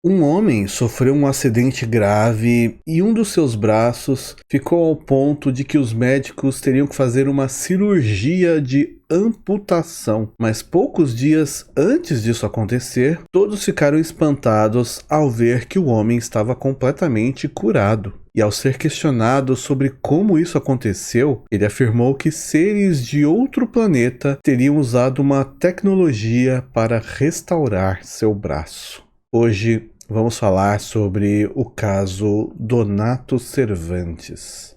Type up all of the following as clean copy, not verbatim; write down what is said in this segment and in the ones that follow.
Um homem sofreu um acidente grave e um dos seus braços ficou ao ponto de que os médicos teriam que fazer uma cirurgia de amputação. Mas poucos dias antes disso acontecer, todos ficaram espantados ao ver que o homem estava completamente curado. E ao ser questionado sobre como isso aconteceu, ele afirmou que seres de outro planeta teriam usado uma tecnologia para restaurar seu braço. Hoje vamos falar sobre o caso Donato Cervantes.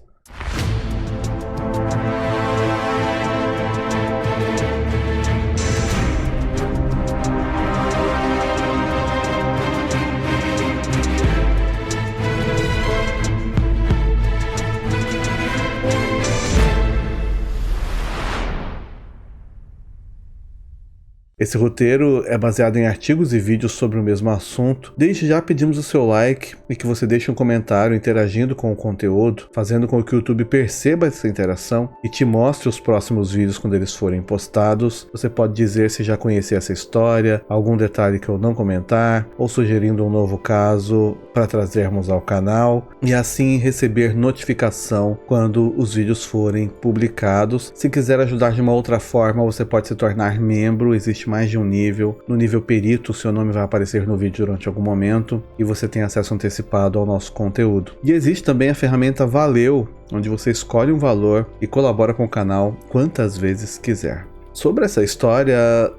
Esse roteiro é baseado em artigos e vídeos sobre o mesmo assunto. Desde já pedimos o seu like e que você deixe um comentário interagindo com o conteúdo, fazendo com que o YouTube perceba essa interação e te mostre os próximos vídeos quando eles forem postados. Você pode dizer se já conhecia essa história, algum detalhe que eu não comentar, ou sugerindo um novo caso para trazermos ao canal, e assim receber notificação quando os vídeos forem publicados. Se quiser ajudar de uma outra forma, você pode se tornar membro. Existe mais de um nível. No nível perito, seu nome vai aparecer no vídeo durante algum momento e você tem acesso antecipado ao nosso conteúdo. E existe também a ferramenta Valeu, onde você escolhe um valor e colabora com o canal quantas vezes quiser. Sobre essa história,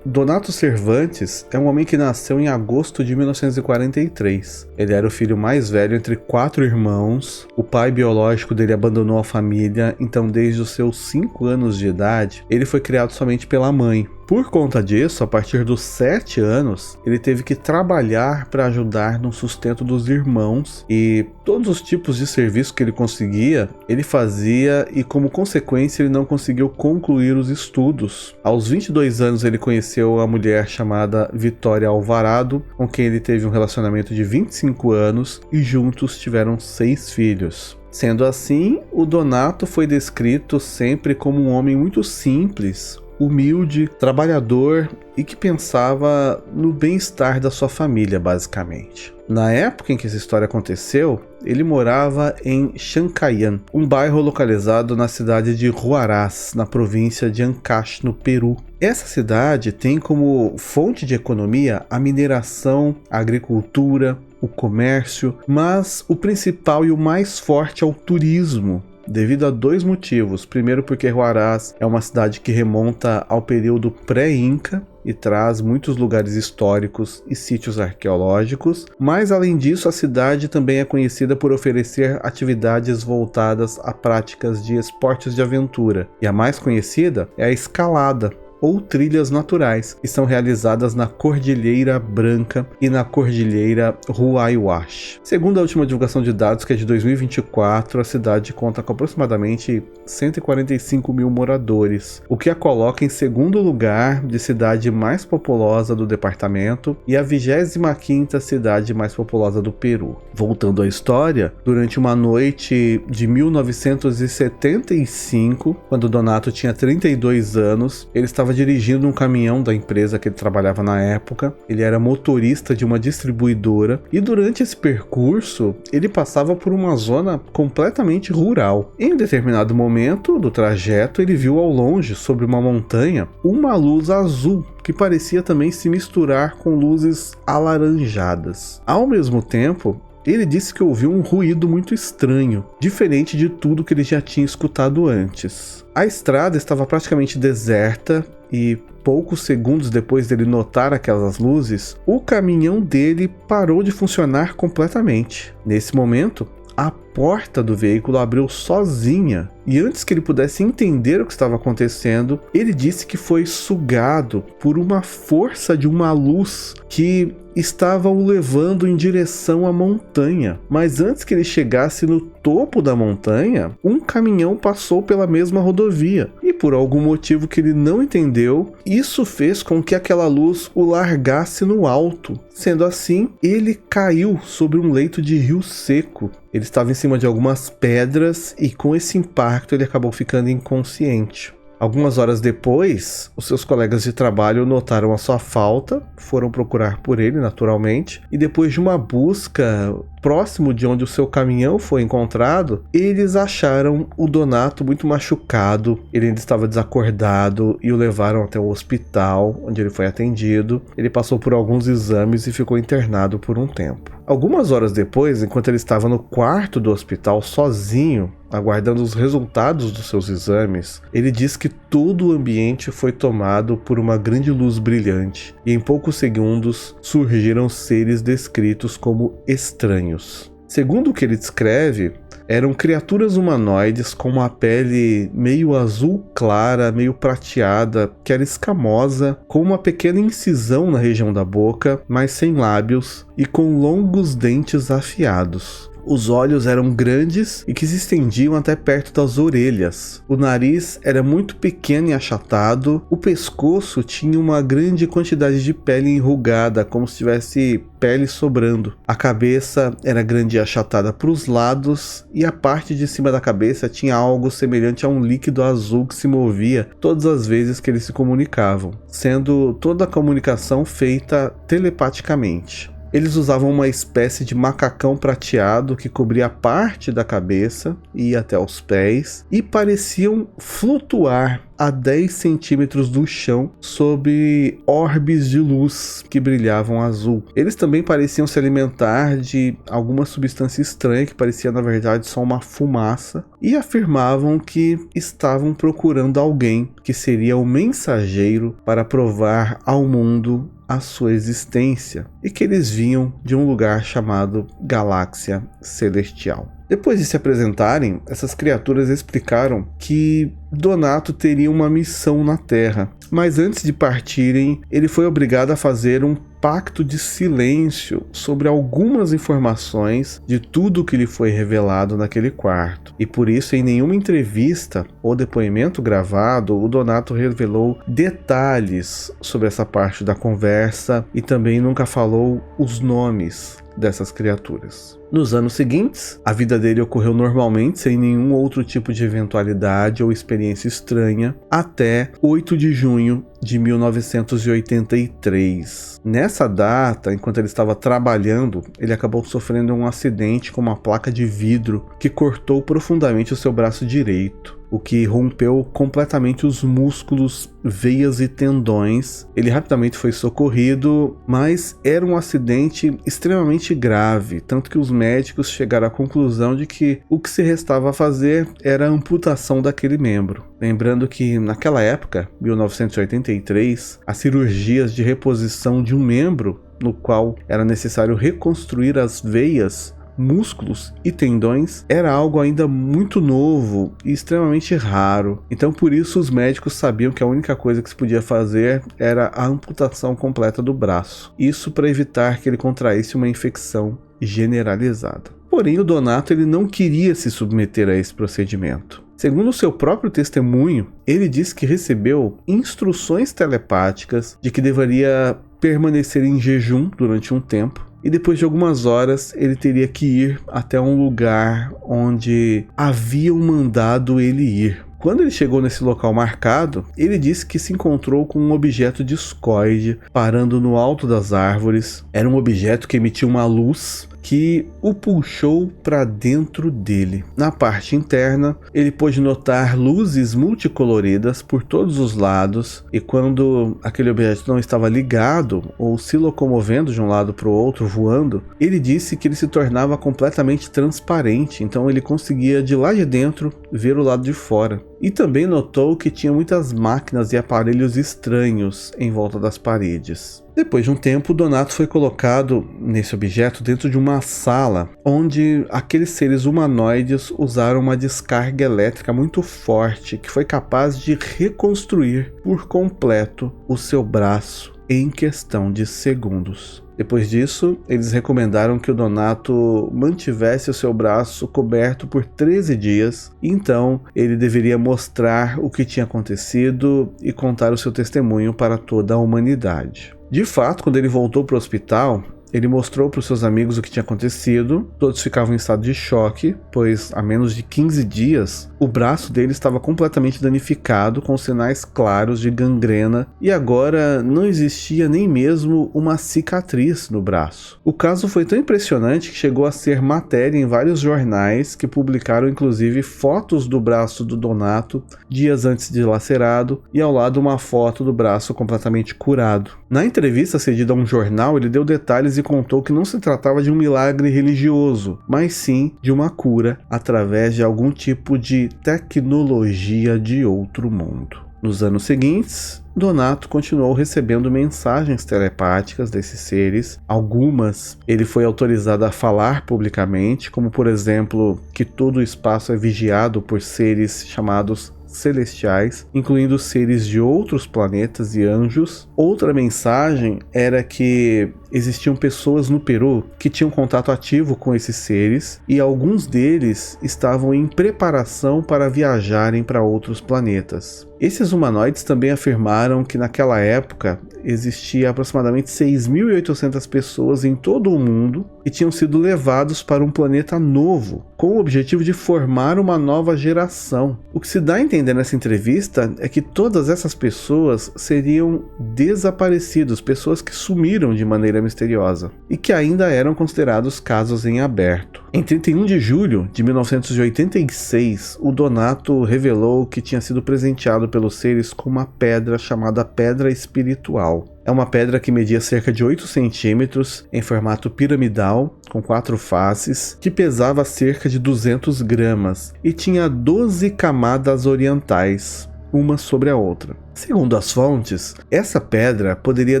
Donato Cervantes é um homem que nasceu em agosto de 1943. Ele era o filho mais velho entre 4 irmãos. O pai biológico dele abandonou a família, então desde os seus 5 anos de idade, ele foi criado somente pela mãe. Por conta disso, a partir dos 7 anos, ele teve que trabalhar para ajudar no sustento dos irmãos, e todos os tipos de serviço que ele conseguia, ele fazia, e como consequência ele não conseguiu concluir os estudos. Aos 22 anos ele conheceu a mulher chamada Vitória Alvarado, com quem ele teve um relacionamento de 25 anos e juntos tiveram 6 filhos. Sendo assim, o Donato foi descrito sempre como um homem muito simples, humilde, trabalhador e que pensava no bem-estar da sua família, basicamente. Na época em que essa história aconteceu, ele morava em Chancayán, um bairro localizado na cidade de Huaraz, na província de Ancash, no Peru. Essa cidade tem como fonte de economia a mineração, a agricultura, o comércio, mas o principal e o mais forte é o turismo, devido a 2 motivos. Primeiro, porque Huaraz é uma cidade que remonta ao período pré-Inca e traz muitos lugares históricos e sítios arqueológicos, mas além disso a cidade também é conhecida por oferecer atividades voltadas a práticas de esportes de aventura, e a mais conhecida é a escalada, ou trilhas naturais, que são realizadas na Cordilheira Branca e na Cordilheira Huayhuash. Segundo a última divulgação de dados, que é de 2024, a cidade conta com aproximadamente 145 mil moradores, o que a coloca em segundo lugar de cidade mais populosa do departamento e a 25ª cidade mais populosa do Peru. Voltando à história, durante uma noite de 1975, quando Donato tinha 32 anos, ele estava dirigindo um caminhão da empresa que ele trabalhava na época. Ele era motorista de uma distribuidora e durante esse percurso ele passava por uma zona completamente rural. Em um determinado momento do trajeto, ele viu ao longe, sobre uma montanha, uma luz azul que parecia também se misturar com luzes alaranjadas. Ao mesmo tempo, ele disse que ouviu um ruído muito estranho, diferente de tudo que ele já tinha escutado antes. A estrada estava praticamente deserta e poucos segundos depois dele notar aquelas luzes, o caminhão dele parou de funcionar completamente. Nesse momento, a porta do veículo abriu sozinha e antes que ele pudesse entender o que estava acontecendo, ele disse que foi sugado por uma força de uma luz que estava o levando em direção à montanha. Mas antes que ele chegasse no topo da montanha, um caminhão passou pela mesma rodovia e por algum motivo que ele não entendeu, isso fez com que aquela luz o largasse no alto. Sendo assim, ele caiu sobre um leito de rio seco. Ele estava em cima de algumas pedras e com esse impacto ele acabou ficando inconsciente. Algumas horas depois, os seus colegas de trabalho notaram a sua falta, foram procurar por ele, naturalmente, e depois de uma busca próximo de onde o seu caminhão foi encontrado, eles acharam o Donato muito machucado, ele ainda estava desacordado e o levaram até o hospital, onde ele foi atendido. Ele passou por alguns exames e ficou internado por um tempo. Algumas horas depois, enquanto ele estava no quarto do hospital sozinho, aguardando os resultados dos seus exames, ele diz que todo o ambiente foi tomado por uma grande luz brilhante e em poucos segundos surgiram seres descritos como estranhos. Segundo o que ele descreve, eram criaturas humanoides com uma pele meio azul clara, meio prateada, que era escamosa, com uma pequena incisão na região da boca, mas sem lábios, e com longos dentes afiados. Os olhos eram grandes e que se estendiam até perto das orelhas. O nariz era muito pequeno e achatado. O pescoço tinha uma grande quantidade de pele enrugada, como se tivesse pele sobrando. A cabeça era grande e achatada para os lados, e a parte de cima da cabeça tinha algo semelhante a um líquido azul que se movia todas as vezes que eles se comunicavam, sendo toda a comunicação feita telepaticamente. Eles usavam uma espécie de macacão prateado que cobria parte da cabeça e ia até os pés, e pareciam flutuar a 10 centímetros do chão sob orbes de luz que brilhavam azul. Eles também pareciam se alimentar de alguma substância estranha que parecia na verdade só uma fumaça, e afirmavam que estavam procurando alguém que seria o mensageiro para provar ao mundo a sua existência, e que eles vinham de um lugar chamado Galáxia Celestial. Depois de se apresentarem, essas criaturas explicaram que Donato teria uma missão na Terra, mas antes de partirem, ele foi obrigado a fazer um pacto de silêncio sobre algumas informações de tudo que lhe foi revelado naquele quarto. E por isso, em nenhuma entrevista ou depoimento gravado, o Donato revelou detalhes sobre essa parte da conversa e também nunca falou os nomes dessas criaturas. Nos anos seguintes, a vida dele ocorreu normalmente, sem nenhum outro tipo de eventualidade ou experiência estranha, até 8 de junho de 1983. Nessa data, enquanto ele estava trabalhando, ele acabou sofrendo um acidente com uma placa de vidro que cortou profundamente o seu braço direito, o que rompeu completamente os músculos, veias e tendões. Ele rapidamente foi socorrido, mas era um acidente extremamente grave, tanto que os médicos chegaram à conclusão de que o que se restava a fazer era a amputação daquele membro. Lembrando que naquela época, 1983, as cirurgias de reposição de um membro, no qual era necessário reconstruir as veias, músculos e tendões, era algo ainda muito novo e extremamente raro. Então por isso os médicos sabiam que a única coisa que se podia fazer era a amputação completa do braço. Isso para evitar que ele contraísse uma infecção generalizada. Porém, o Donato ele não queria se submeter a esse procedimento. Segundo o seu próprio testemunho, ele disse que recebeu instruções telepáticas de que deveria permanecer em jejum durante um tempo, e depois de algumas horas ele teria que ir até um lugar onde haviam mandado ele ir. Quando ele chegou nesse local marcado, ele disse que se encontrou com um objeto discoide parando no alto das árvores. Era um objeto que emitia uma luz que o puxou para dentro dele. Na parte interna, ele pôde notar luzes multicoloridas por todos os lados, e quando aquele objeto não estava ligado ou se locomovendo de um lado para o outro, voando, ele disse que ele se tornava completamente transparente, então ele conseguia de lá de dentro ver o lado de fora. E também notou que tinha muitas máquinas e aparelhos estranhos em volta das paredes. Depois de um tempo, Donato foi colocado nesse objeto dentro de uma sala onde aqueles seres humanoides usaram uma descarga elétrica muito forte que foi capaz de reconstruir por completo o seu braço em questão de segundos. Depois disso, eles recomendaram que o Donato mantivesse o seu braço coberto por 13 dias, então ele deveria mostrar o que tinha acontecido e contar o seu testemunho para toda a humanidade. De fato, quando ele voltou para o hospital, ele mostrou para os seus amigos o que tinha acontecido. Todos ficavam em estado de choque, pois há menos de 15 dias o braço dele estava completamente danificado, com sinais claros de gangrena, e agora não existia nem mesmo uma cicatriz no braço. O caso foi tão impressionante que chegou a ser matéria em vários jornais, que publicaram inclusive fotos do braço do Donato dias antes de lacerado, e ao lado uma foto do braço completamente curado. Na entrevista cedida a um jornal, ele deu detalhes e contou que não se tratava de um milagre religioso, mas sim de uma cura através de algum tipo de tecnologia de outro mundo. Nos anos seguintes, Donato continuou recebendo mensagens telepáticas desses seres. Algumas ele foi autorizado a falar publicamente, como por exemplo que todo o espaço é vigiado por seres chamados celestiais, incluindo seres de outros planetas e anjos. Outra mensagem era que existiam pessoas no Peru que tinham contato ativo com esses seres, e alguns deles estavam em preparação para viajarem para outros planetas. Esses humanoides também afirmaram que naquela época existia aproximadamente 6.800 pessoas em todo o mundo e tinham sido levados para um planeta novo, com o objetivo de formar uma nova geração. O que se dá a entender nessa entrevista é que todas essas pessoas seriam desaparecidos, pessoas que sumiram de maneira misteriosa e que ainda eram considerados casos em aberto. Em 31 de julho de 1986, o Donato revelou que tinha sido presenteado pelos seres com uma pedra chamada Pedra Espiritual. É uma pedra que media cerca de 8 centímetros, em formato piramidal, com 4 faces, que pesava cerca de 200 gramas e tinha 12 camadas orientais, uma sobre a outra. Segundo as fontes, essa pedra poderia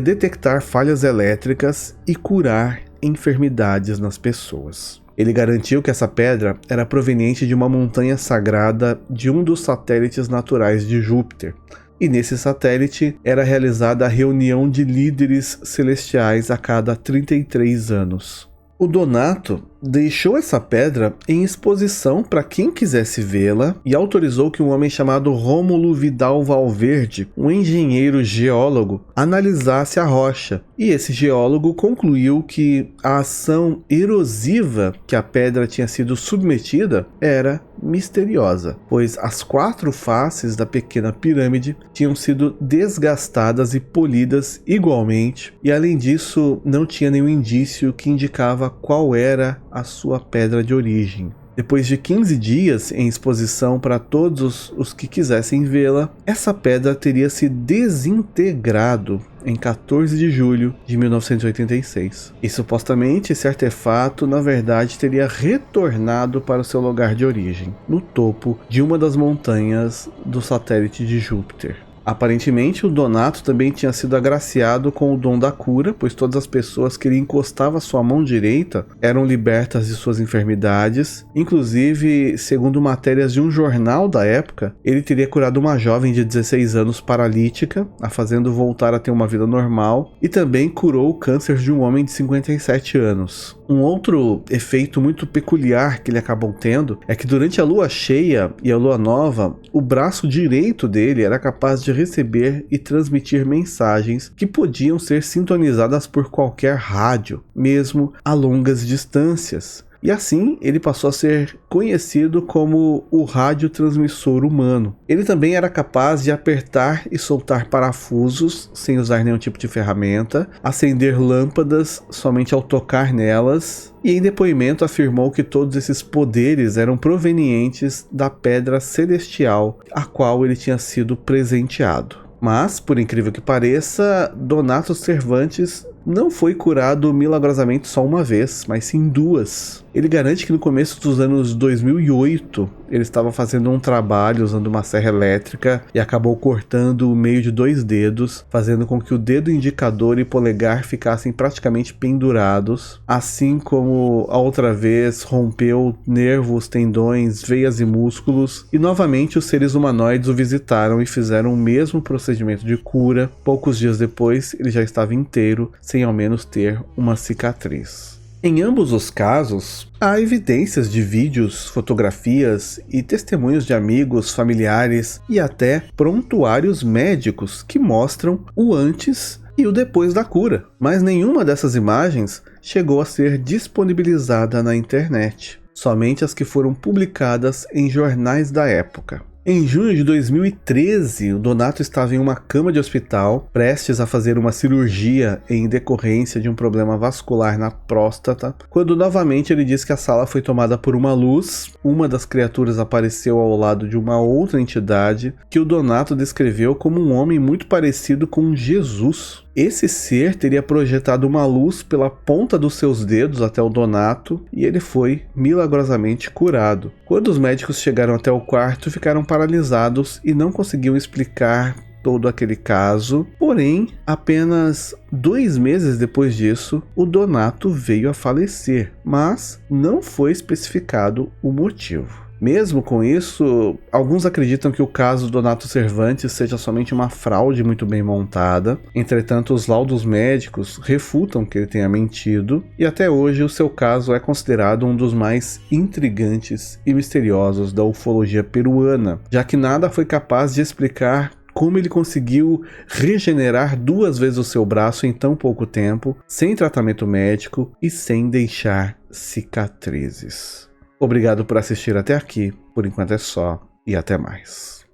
detectar falhas elétricas e curar enfermidades nas pessoas. Ele garantiu que essa pedra era proveniente de uma montanha sagrada de um dos satélites naturais de Júpiter, e nesse satélite era realizada a reunião de líderes celestiais a cada 33 anos. O Donato deixou essa pedra em exposição para quem quisesse vê-la e autorizou que um homem chamado Rômulo Vidal Valverde, um engenheiro geólogo, analisasse a rocha. E esse geólogo concluiu que a ação erosiva que a pedra tinha sido submetida era misteriosa, pois as 4 faces da pequena pirâmide tinham sido desgastadas e polidas igualmente, e além disso não tinha nenhum indício que indicava qual era a sua pedra de origem. Depois de 15 dias em exposição para todos os que quisessem vê-la, essa pedra teria se desintegrado em 14 de julho de 1986. E supostamente esse artefato, na verdade, teria retornado para o seu lugar de origem, no topo de uma das montanhas do satélite de Júpiter. Aparentemente, o Donato também tinha sido agraciado com o dom da cura, pois todas as pessoas que ele encostava sua mão direita eram libertas de suas enfermidades. Inclusive, segundo matérias de um jornal da época, ele teria curado uma jovem de 16 anos paralítica, a fazendo voltar a ter uma vida normal, e também curou o câncer de um homem de 57 anos. Um outro efeito muito peculiar que ele acabou tendo é que durante a lua cheia e a lua nova, o braço direito dele era capaz de receber e transmitir mensagens que podiam ser sintonizadas por qualquer rádio, mesmo a longas distâncias. E assim ele passou a ser conhecido como o radiotransmissor humano. Ele também era capaz de apertar e soltar parafusos sem usar nenhum tipo de ferramenta, acender lâmpadas somente ao tocar nelas, e em depoimento afirmou que todos esses poderes eram provenientes da pedra celestial a qual ele tinha sido presenteado. Mas, por incrível que pareça, Donato Cervantes não foi curado milagrosamente só uma vez, mas sim 2. Ele garante que no começo dos anos 2008 ele estava fazendo um trabalho usando uma serra elétrica e acabou cortando o meio de 2 dedos, fazendo com que o dedo indicador e polegar ficassem praticamente pendurados, assim como a outra vez rompeu nervos, tendões, veias e músculos, e novamente os seres humanoides o visitaram e fizeram o mesmo procedimento de cura. Poucos dias depois ele já estava inteiro, sem ao menos ter uma cicatriz. Em ambos os casos, há evidências de vídeos, fotografias e testemunhos de amigos, familiares e até prontuários médicos que mostram o antes e o depois da cura. Mas nenhuma dessas imagens chegou a ser disponibilizada na internet, somente as que foram publicadas em jornais da época. Em junho de 2013, o Donato estava em uma cama de hospital, prestes a fazer uma cirurgia em decorrência de um problema vascular na próstata, quando novamente ele disse que a sala foi tomada por uma luz. Uma das criaturas apareceu ao lado de uma outra entidade que o Donato descreveu como um homem muito parecido com Jesus. Esse ser teria projetado uma luz pela ponta dos seus dedos até o Donato e ele foi milagrosamente curado. Quando os médicos chegaram até o quarto, ficaram paralisados e não conseguiam explicar todo aquele caso. Porém, apenas 2 meses depois disso, o Donato veio a falecer, mas não foi especificado o motivo. Mesmo com isso, alguns acreditam que o caso Donato Cervantes seja somente uma fraude muito bem montada. Entretanto, os laudos médicos refutam que ele tenha mentido, e até hoje o seu caso é considerado um dos mais intrigantes e misteriosos da ufologia peruana, já que nada foi capaz de explicar como ele conseguiu regenerar 2 vezes o seu braço em tão pouco tempo, sem tratamento médico e sem deixar cicatrizes. Obrigado por assistir até aqui, por enquanto é só, e até mais.